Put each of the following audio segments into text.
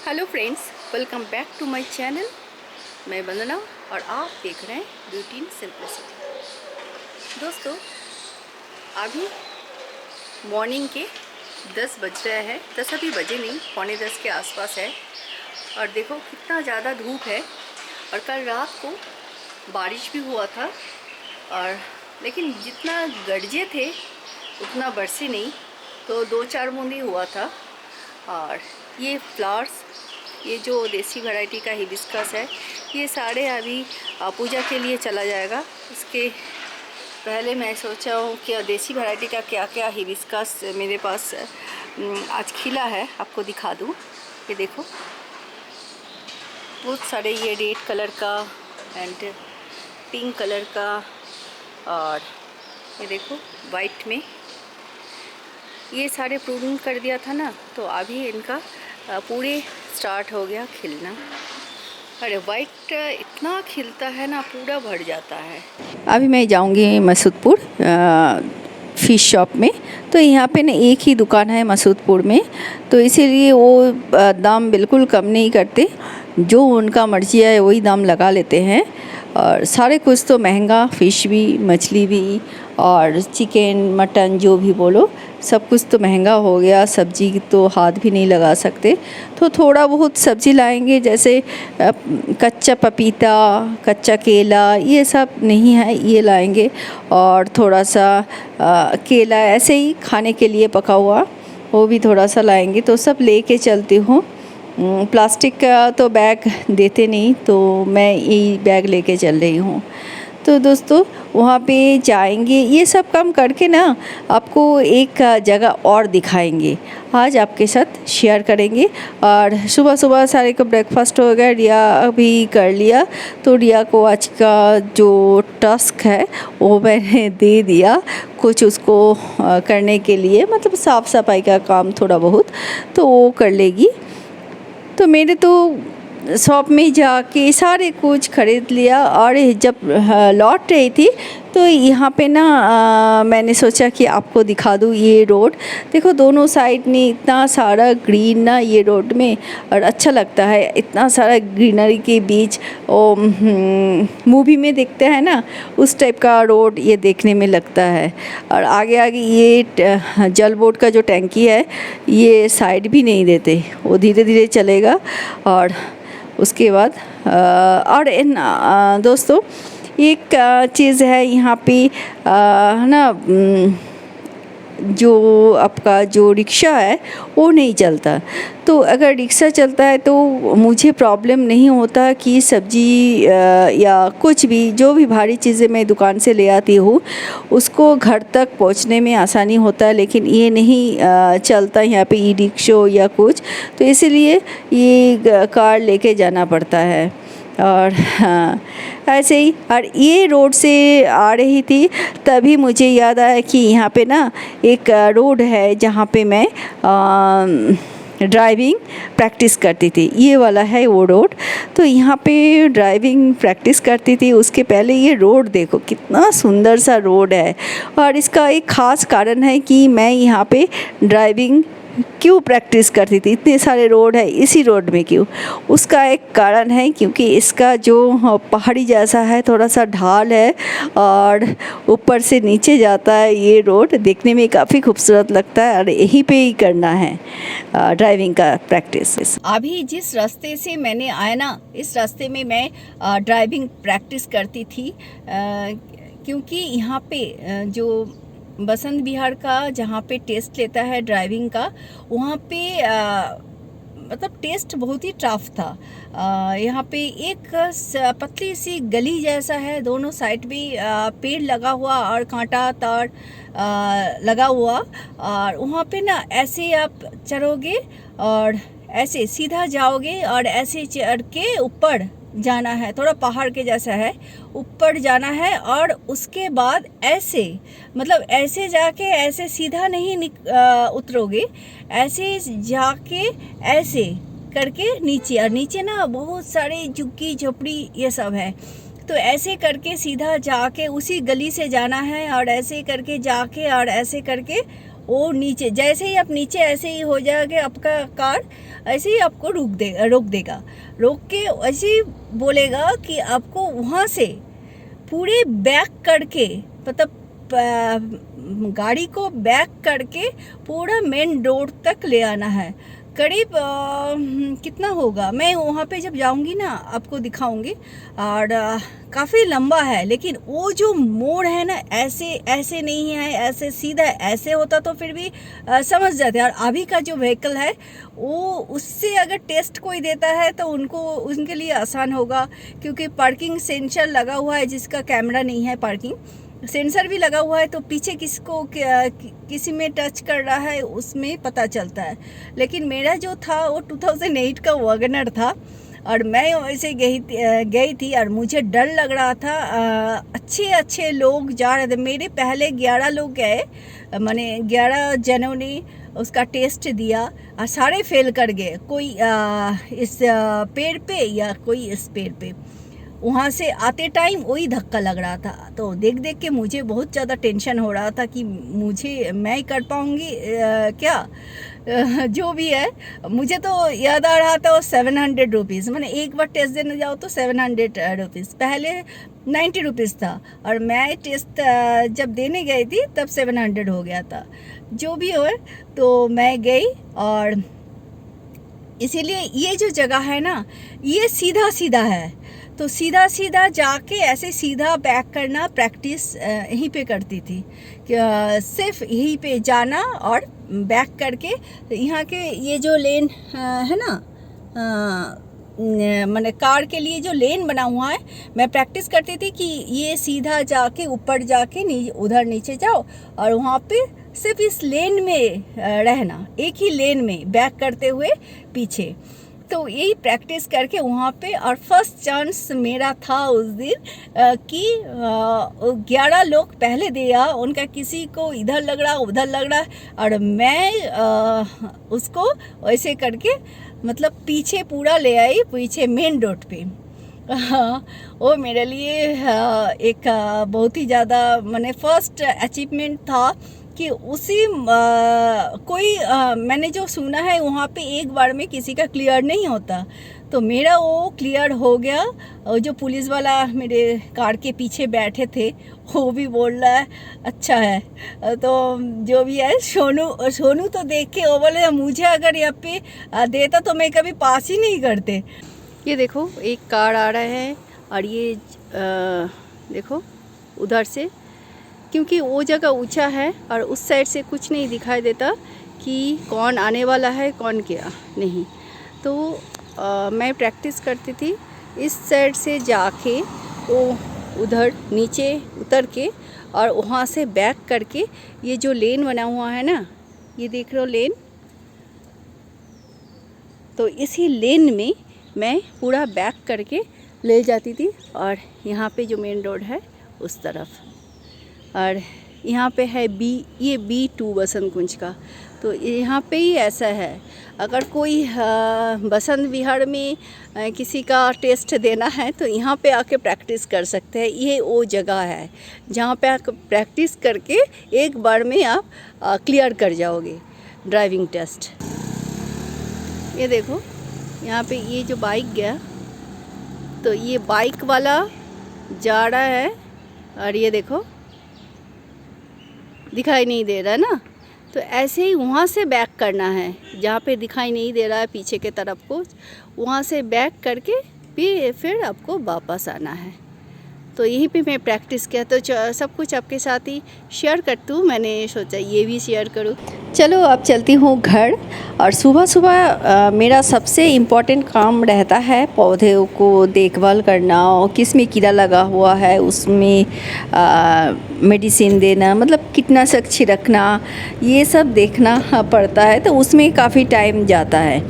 Hello friends, welcome back to my channel. मैं वंदना और आप देख रहे हैं ब्यूटी इन सिंपलिसिटी। दोस्तों, अभी मॉर्निंग के 10 बज रहे हैं। 10 अभी बजे नहीं, पौने 10 के आसपास है। और देखो कितना ज़्यादा धूप है। और कल रात को बारिश भी हुआ था, और लेकिन जितना गरजे थे उतना बरसे नहीं, तो 2-4 बूंदी हुआ था। और ये फ्लावर्स, ये जो देसी वैरायटी का हिबिस्कस है, ये सारे अभी पूजा के लिए चला जाएगा। इसके पहले मैं सोचा हूँ कि देसी वैरायटी का क्या क्या हिबिस्कस मेरे पास आज खिला है, आपको दिखा दूँ। ये देखो बहुत सारे, ये रेड कलर का एंड पिंक कलर का, और ये देखो वाइट में। ये सारे प्रूनिंग कर दिया था ना, तो अभी इनका पूरे स्टार्ट हो गया खिलना। अरे वाइट इतना खिलता है ना, पूरा भर जाता है। अभी मैं जाऊंगी मसूदपुर फ़िश शॉप में। तो यहाँ पे ना एक ही दुकान है मसूदपुर में, तो इसीलिए वो दाम बिल्कुल कम नहीं करते। जो उनका मर्जी है वही दाम लगा लेते हैं। और सारे कुछ तो महंगा, फ़िश भी, मछली भी, और चिकन मटन जो भी बोलो, सब कुछ तो महंगा हो गया। सब्जी तो हाथ भी नहीं लगा सकते, तो थोड़ा बहुत सब्जी लाएंगे, जैसे कच्चा पपीता, कच्चा केला, ये सब नहीं है, ये लाएंगे। और थोड़ा सा केला ऐसे ही खाने के लिए पका हुआ, वो भी थोड़ा सा लाएंगे। तो सब लेके चलती हूँ। प्लास्टिक का तो बैग देते नहीं, तो मैं यही बैग लेके चल रही हूँ। तो दोस्तों, वहाँ पे जाएंगे, ये सब काम करके ना आपको एक जगह और दिखाएंगे, आज आपके साथ शेयर करेंगे। और सुबह सुबह सारे का ब्रेकफास्ट हो गया, रिया भी कर लिया। तो रिया को आज का जो टास्क है वो मैंने दे दिया, कुछ उसको करने के लिए, मतलब साफ़ सफाई का काम थोड़ा बहुत, तो वो कर लेगी। तो मेरे तो शॉप में जाके सारे कुछ ख़रीद लिया। और जब लौट रही थी तो यहाँ पे ना मैंने सोचा कि आपको दिखा दूँ ये रोड। देखो दोनों साइड में इतना सारा ग्रीन ना ये रोड में, और अच्छा लगता है इतना सारा ग्रीनरी के बीच। मूवी में देखते हैं ना, उस टाइप का रोड ये देखने में लगता है। और आगे आगे ये जल बोर्ड का जो टैंकी है, ये साइड भी नहीं देते, वो धीरे धीरे चलेगा। और उसके बाद और दोस्तों, एक चीज़ है यहाँ पे ना, जो आपका जो रिक्शा है वो नहीं चलता। तो अगर रिक्शा चलता है तो मुझे प्रॉब्लम नहीं होता कि सब्जी या कुछ भी, जो भी भारी चीज़ें मैं दुकान से ले आती हूँ उसको घर तक पहुँचने में आसानी होता है। लेकिन ये नहीं चलता यहाँ पे ई रिक्शा या कुछ, तो इसीलिए ये कार लेके जाना पड़ता है। और हाँ, ऐसे ही। और ये रोड से आ रही थी, तभी मुझे याद आया कि यहाँ पे ना एक रोड है जहाँ पे मैं ड्राइविंग प्रैक्टिस करती थी। ये वाला है वो रोड। तो यहाँ पे ड्राइविंग प्रैक्टिस करती थी, उसके पहले ये रोड देखो कितना सुंदर सा रोड है। और इसका एक ख़ास कारण है कि मैं यहाँ पे ड्राइविंग क्यों प्रैक्टिस करती थी, इतने सारे रोड है, इसी रोड में क्यों? उसका एक कारण है, क्योंकि इसका जो पहाड़ी जैसा है, थोड़ा सा ढाल है और ऊपर से नीचे जाता है। ये रोड देखने में काफ़ी खूबसूरत लगता है, और यहीं पे ही करना है ड्राइविंग का प्रैक्टिस। अभी जिस रास्ते से मैंने आया ना, इस रास्ते में मैं ड्राइविंग प्रैक्टिस करती थी, क्योंकि यहाँ पे जो बसंत विहार का जहाँ पे टेस्ट लेता है ड्राइविंग का, वहाँ पे मतलब टेस्ट बहुत ही टफ था। यहाँ पे एक पतली सी गली जैसा है, दोनों साइड भी पेड़ लगा हुआ और कांटा तार लगा हुआ। और वहाँ पे ना ऐसे आप चढ़ोगे और ऐसे सीधा जाओगे, और ऐसे चढ़ के ऊपर जाना है, थोड़ा पहाड़ के जैसा है, ऊपर जाना है। और उसके बाद ऐसे, मतलब ऐसे जाके ऐसे सीधा नहीं उतरोगे, ऐसे जाके ऐसे करके नीचे, और नीचे ना बहुत सारे झुग्गी झोपड़ी ये सब है। तो ऐसे करके सीधा जाके उसी गली से जाना है, और ऐसे करके जाके और ऐसे करके वो नीचे जैसे ही आप नीचे ऐसे ही हो जाएगा आपका कार, ऐसे ही आपको रोक देगा। रोक के ऐसे ही बोलेगा कि आपको वहाँ से पूरे बैक करके, मतलब गाड़ी को बैक करके पूरा मेन रोड तक ले आना है। करीब कितना होगा, मैं वहाँ पे जब जाऊँगी ना आपको दिखाऊँगी। और काफ़ी लंबा है, लेकिन वो जो मोड़ है ना ऐसे ऐसे नहीं है, ऐसे सीधा ऐसे होता तो फिर भी समझ जाते। और अभी का जो व्हीकल है वो उससे अगर टेस्ट कोई देता है तो उनके लिए आसान होगा, क्योंकि पार्किंग सेंसर लगा हुआ है, जिसका कैमरा नहीं है पार्किंग सेंसर भी लगा हुआ है, तो पीछे किसी में टच कर रहा है उसमें पता चलता है। लेकिन मेरा जो था वो 2008 का वैगनर था, और मैं वैसे गई थी और मुझे डर लग रहा था। अच्छे लोग जा रहे थे, मेरे पहले 11 लोग गए, मैंने 11 जनों ने उसका टेस्ट दिया और सारे फेल कर गए। कोई इस पेड़ पे या कोई इस पेड़ पे। वहाँ से आते टाइम वही धक्का लग रहा था, तो देख के मुझे बहुत ज़्यादा टेंशन हो रहा था कि मैं कर पाऊँगी क्या। जो भी है, मुझे तो याद आ रहा था वो 700 रुपीज़, मैंने एक बार टेस्ट देने जाओ तो 700 रुपीज़, पहले 90 रुपीज़ था, और मैं टेस्ट जब देने गई थी तब 700 हो गया था। जो भी हो, तो मैं गई, और इसीलिए ये जो जगह है ना ये सीधा है, तो सीधा जाके ऐसे सीधा बैक करना प्रैक्टिस यहीं पे करती थी, कि सिर्फ यहीं पे जाना और बैक करके। यहाँ के ये जो लेन है ना, मैंने कार के लिए जो लेन बना हुआ है, मैं प्रैक्टिस करती थी कि ये सीधा जाके ऊपर जाके उधर नीचे जाओ, और वहाँ पे सिर्फ इस लेन में रहना, एक ही लेन में बैक करते हुए पीछे। तो यही प्रैक्टिस करके वहाँ पे, और फर्स्ट चांस मेरा था उस दिन कि 11 लोग पहले दिया, उनका किसी को इधर लग रहा उधर लग रहा, और मैं उसको ऐसे करके मतलब पीछे पूरा ले आई, पीछे मेन रोड पे। वो मेरे लिए एक बहुत ही ज़्यादा मैंने फर्स्ट अचीवमेंट था कि मैंने जो सुना है वहाँ पे एक बार में किसी का क्लियर नहीं होता, तो मेरा वो क्लियर हो गया। और जो पुलिस वाला मेरे कार के पीछे बैठे थे वो भी बोल रहा है अच्छा है। तो जो भी है, सोनू तो देख के वो बोले मुझे अगर यहाँ पे देता तो मैं कभी पास ही नहीं करते। ये देखो एक कार आ रहा है, और ये देखो उधर से, क्योंकि वो जगह ऊंचा है और उस साइड से कुछ नहीं दिखाई देता कि कौन आने वाला है कौन क्या नहीं। तो मैं प्रैक्टिस करती थी इस साइड से जाके वो उधर नीचे उतर के, और वहाँ से बैक करके ये जो लेन बना हुआ है ना, ये देख रहे हो लेन, तो इसी लेन में मैं पूरा बैक करके ले जाती थी। और यहाँ पे जो मेन रोड है उस तरफ, और यहाँ पे है ये B2 बसंत कुंज का। तो यहाँ पे ही ऐसा है, अगर कोई बसंत विहार में किसी का टेस्ट देना है तो यहाँ पे आके प्रैक्टिस कर सकते हैं। ये वो जगह है जहाँ पे आप प्रैक्टिस करके एक बार में आप क्लियर कर जाओगे ड्राइविंग टेस्ट। ये देखो यहाँ पे ये जो बाइक गया, तो ये बाइक वाला जा रहा है, और ये देखो दिखाई नहीं दे रहा ना, तो ऐसे ही वहाँ से बैक करना है, जहाँ पे दिखाई नहीं दे रहा है पीछे के तरफ को, वहाँ से बैक करके फिर आपको वापस आना है। तो यहीं पे मैं प्रैक्टिस किया, तो सब कुछ आपके साथ ही शेयर करती हूँ, मैंने सोचा ये भी शेयर करूँ। चलो अब चलती हूँ घर। और सुबह मेरा सबसे इम्पॉर्टेंट काम रहता है पौधे को देखभाल करना, और किस में कीड़ा लगा हुआ है उसमें मेडिसिन देना, मतलब कीटनाशक छिड़कना, ये सब देखना पड़ता है। तो उसमें काफ़ी टाइम जाता है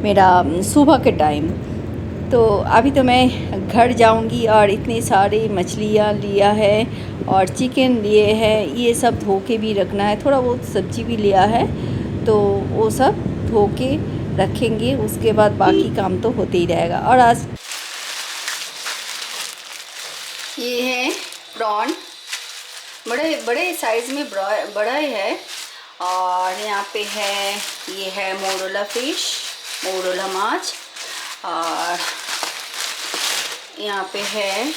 मेरा सुबह के टाइम। तो अभी तो मैं घर जाऊंगी, और इतनी सारी मछलियाँ लिया है और चिकन लिए हैं, ये सब धो के भी रखना है, थोड़ा बहुत सब्जी भी लिया है, तो वो सब धो के रखेंगे, उसके बाद बाकी काम तो होते ही रहेगा। और आज ये है प्रॉन, बड़े बड़े साइज़ में बड़ा है, और यहाँ पे है, ये है मोरोला फिश, मोरोला माछ। और यहाँ पे है,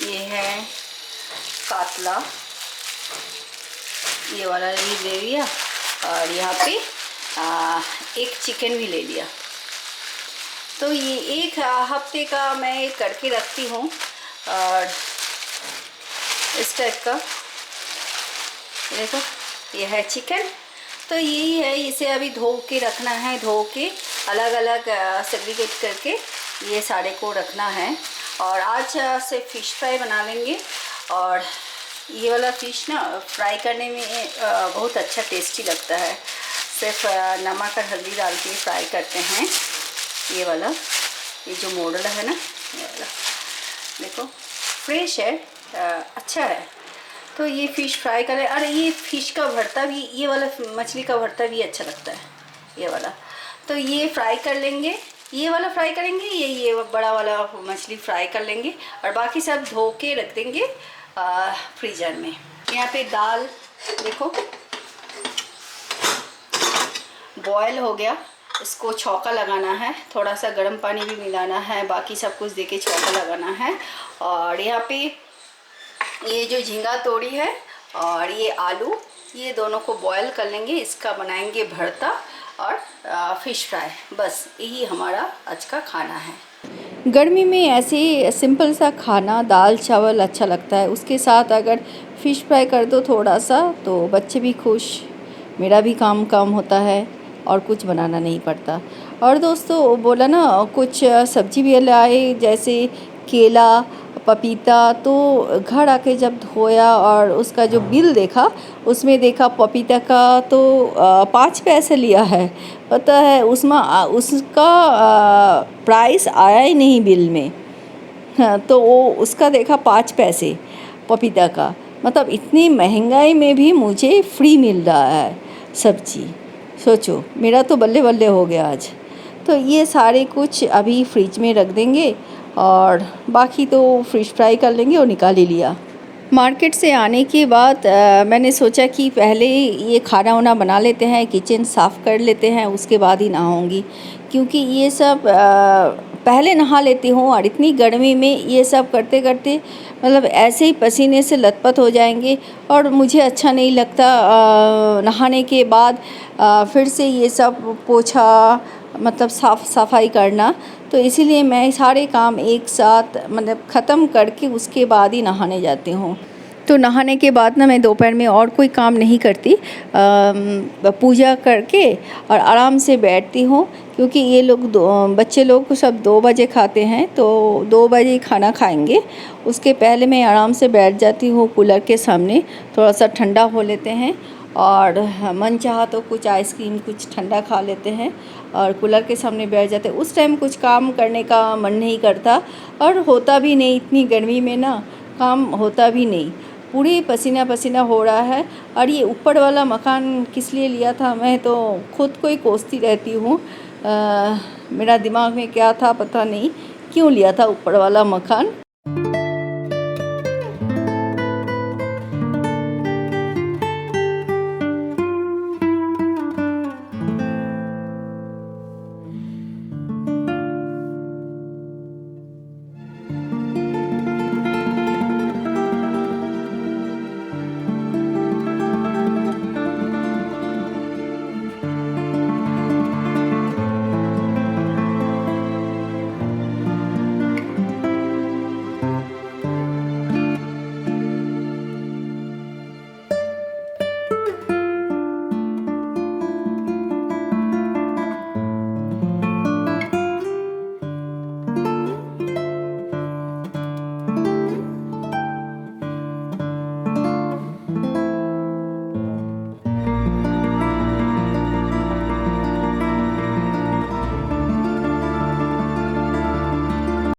ये है कातला, ये वाला भी ले लिया। और यहाँ पे एक चिकन भी ले लिया। तो ये एक हफ्ते का मैं करके रखती हूँ। और इस टाइप का देखो, ये है चिकन। तो यही है, इसे अभी धो के रखना है, धो के अलग अलग सेग्रीगेट करके ये सारे को रखना है। और आज से फ़िश फ्राई बना लेंगे। और ये वाला फ़िश ना फ्राई करने में बहुत अच्छा टेस्टी लगता है। सिर्फ नमक और हल्दी डाल के फ्राई करते हैं। ये वाला, ये जो मॉडल है ना, ये वाला देखो फ्रेश है, अच्छा है। तो ये फ़िश फ्राई करें। और ये फ़िश का भरता भी, ये वाला मछली का भरता भी अच्छा लगता है, ये वाला। तो ये फ्राई कर लेंगे, ये वाला फ्राई करेंगे, ये बड़ा वाला मछली फ्राई कर लेंगे। और बाकी सब धो के रख देंगे फ्रीजर में। यहाँ पे दाल देखो बॉयल हो गया, इसको छौंका लगाना है, थोड़ा सा गर्म पानी भी मिलाना है, बाकी सब कुछ देके छौंका लगाना है। और यहाँ पे ये जो झींगा तोड़ी है और ये आलू, ये दोनों को बॉयल कर लेंगे, इसका बनाएंगे भरता और फ़िश फ्राई। बस यही हमारा आज का खाना है। गर्मी में ऐसे सिंपल सा खाना दाल चावल अच्छा लगता है, उसके साथ अगर फ़िश फ्राई कर दो थोड़ा सा, तो बच्चे भी खुश, मेरा भी काम कम होता है और कुछ बनाना नहीं पड़ता। और दोस्तों बोला ना, कुछ सब्जी भी लाए, जैसे केला, पपीता। तो घर आके जब धोया और उसका जो बिल देखा, उसमें देखा पपीता का तो 5 पैसे लिया है। पता है उसमें उसका प्राइस आया ही नहीं बिल में। हाँ, तो वो उसका देखा 5 पैसे पपीता का। मतलब इतनी महंगाई में भी मुझे फ्री मिल रहा है सब्जी। सोचो, मेरा तो बल्ले बल्ले हो गया आज। तो ये सारे कुछ अभी फ्रिज में रख देंगे और बाकी तो फ़िश फ्राई कर लेंगे और निकाल ही लिया। मार्केट से आने के बाद मैंने सोचा कि पहले ये खाना वाना बना लेते हैं, किचन साफ़ कर लेते हैं, उसके बाद ही नहाऊंगी। क्योंकि ये सब पहले नहा लेती हूँ और इतनी गर्मी में ये सब करते करते मतलब ऐसे ही पसीने से लथपथ हो जाएंगे। और मुझे अच्छा नहीं लगता नहाने के बाद फिर से ये सब पोछा, मतलब साफ़ सफाई करना। तो इसीलिए मैं सारे काम एक साथ मतलब ख़त्म करके उसके बाद ही नहाने जाती हूँ। तो नहाने के बाद ना मैं दोपहर में और कोई काम नहीं करती, पूजा करके और आराम से बैठती हूँ। क्योंकि ये लोग बच्चे लोग सब 2 बजे खाते हैं, तो 2 बजे खाना खाएंगे। उसके पहले मैं आराम से बैठ जाती हूँ कूलर के सामने, थोड़ा सा ठंडा हो लेते हैं। और मन चाहा तो कुछ आइसक्रीम, कुछ ठंडा खा लेते हैं और कूलर के सामने बैठ जाते हैं। उस टाइम कुछ काम करने का मन नहीं करता और होता भी नहीं, इतनी गर्मी में ना काम होता भी नहीं, पूरे पसीना पसीना हो रहा है। और ये ऊपर वाला मकान किस लिए लिया था, मैं तो खुद को ही कोसती रहती हूँ। मेरा दिमाग में क्या था पता नहीं, क्यों लिया था ऊपर वाला मकान।